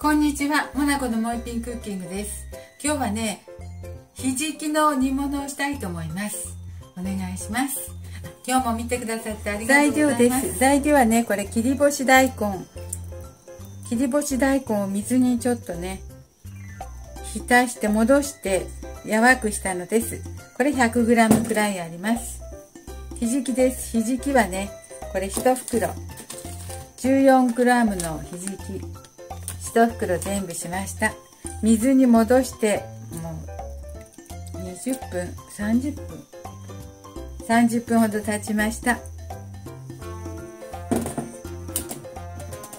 こんにちは、モナコのもう一品クッキングです。今日はね、ひじきの煮物をしたいと思います。お願いします。今日も見てくださってありがとうございます。材料はね、これ切り干し大根。切り干し大根を水にちょっとね、浸して戻して柔らくしたのです。これ 100g くらいあります。ひじきです。ひじきはね、これ1袋 14g のひじき1袋全部しました。水に戻してもう20分30分ほど経ちました。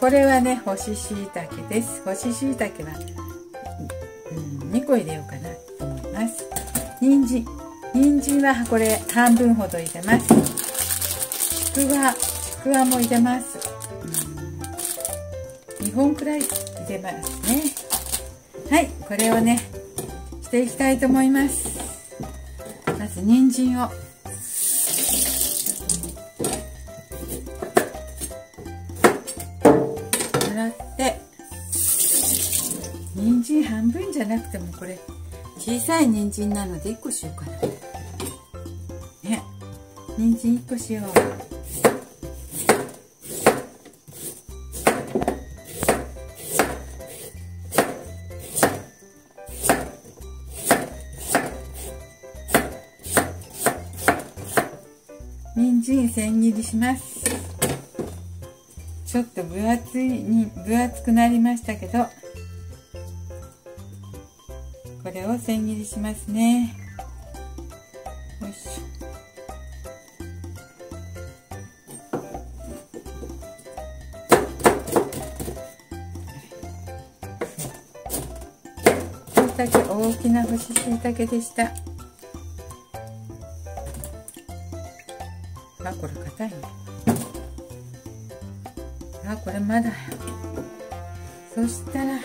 これはね、干し椎茸です。干し椎茸は、2個入れようかなと思います。人参はこれ半分ほど入れます。ちくわも入れます。2本くらい入れますね。はい、これをねしていきたいと思います。まず人参を洗って、人参半分じゃなくてもこれ小さい人参なので1個しようかなね。人参1個しよう。人参千切りします。ちょっと分厚くなりましたけど、これを千切りしますね。よいしょ。椎茸、大きな干し椎茸でした。あ、これ硬いね。あ、これまだ。そしたら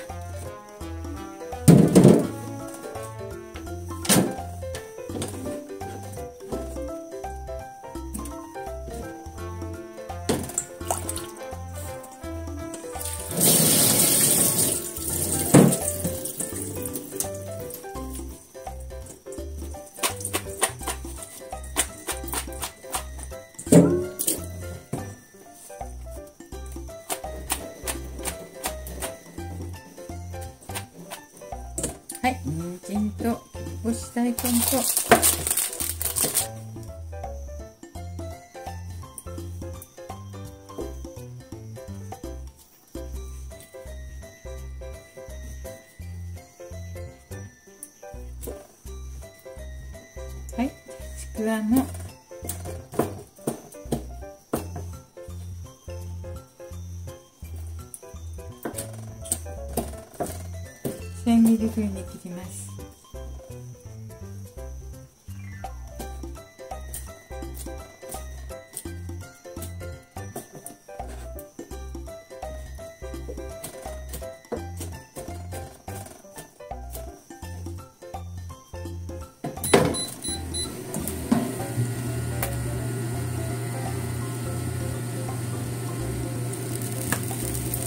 はい、人参と干し大根とはい、ちくわも千切り風に切ります。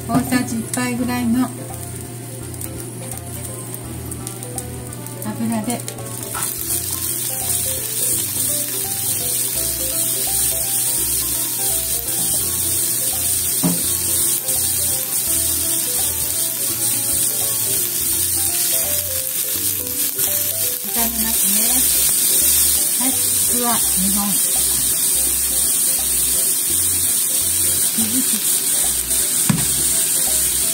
大さじ1杯ぐらいの油で炒めますね。はい、ちくわ2本、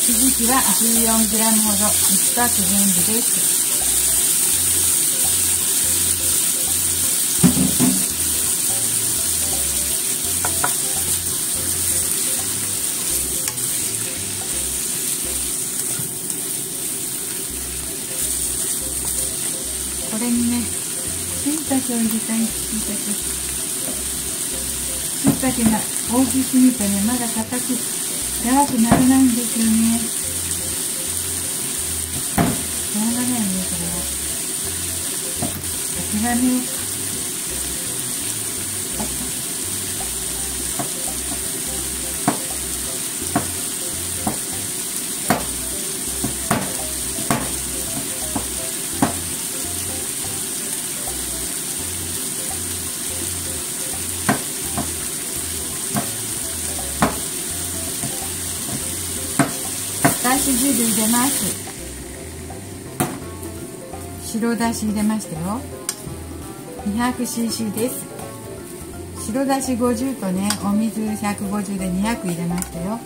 ひじきは 14g ほど1パック全部です。これにね、椎茸を入れたい。椎茸が大きすぎてね、まだ硬く柔らくならないんですよね。しょうがないね、これは。諦めようか。こだし汁入れます。白だし入れましたよ。200cc です。白だし50とね、お水150で200入れましたよ。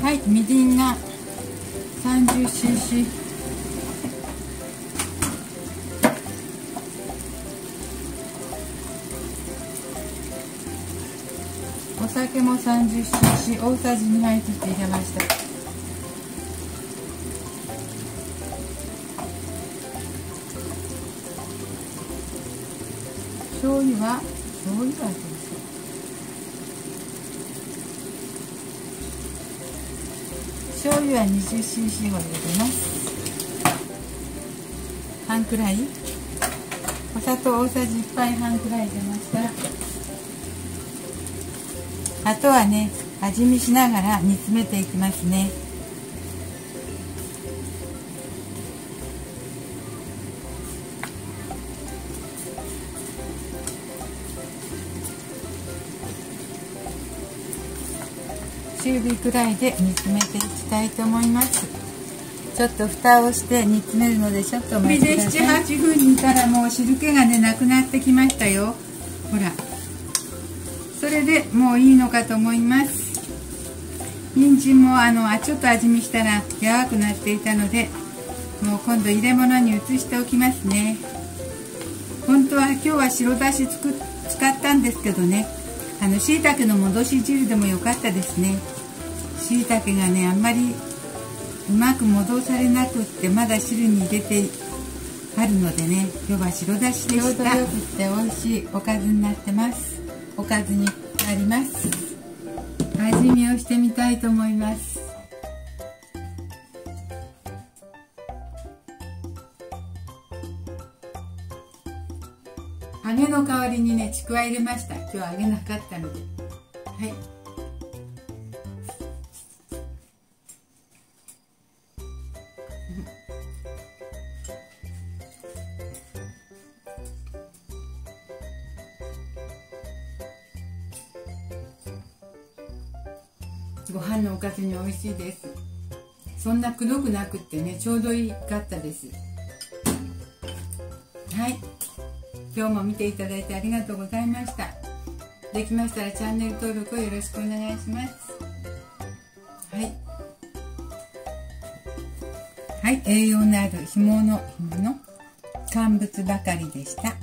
はい、みりんが 30cc。お酒も 30cc、 大さじ2杯ずつ入れました。醤油は醤油は 20cc を入れます。半くらい。お砂糖大さじ1杯半くらい入れました。あとはね、味見しながら煮詰めていきますね。中火くらいで煮詰めていきたいと思います。ちょっと蓋をして煮詰めるのでちょっと待ってください。7、8分煮たらもう汁気がねなくなってきましたよ。ほら、それでもういいのかと思います。人参もちょっと味見したら柔らくなっていたので、もう今度入れ物に移しておきますね。本当は今日は白だし使ったんですけどね、しいたけの戻し汁でもよかったですね。しいたけがねあんまりうまく戻されなくってまだ汁に入れてあるのでね、今日は白だしでした。ちょうどよくって美味しいおかずになってます。おかずになります。味見をしてみたいと思います。揚げの代わりにねちくわ入れました。今日は揚げなかったので、はい。ご飯のおかずに美味しいです。そんなくどくなくってね、ちょうどいいかったです。はい、今日も見ていただいてありがとうございました。できましたらチャンネル登録をよろしくお願いします。はい、栄養のある干物の乾物ばかりでした。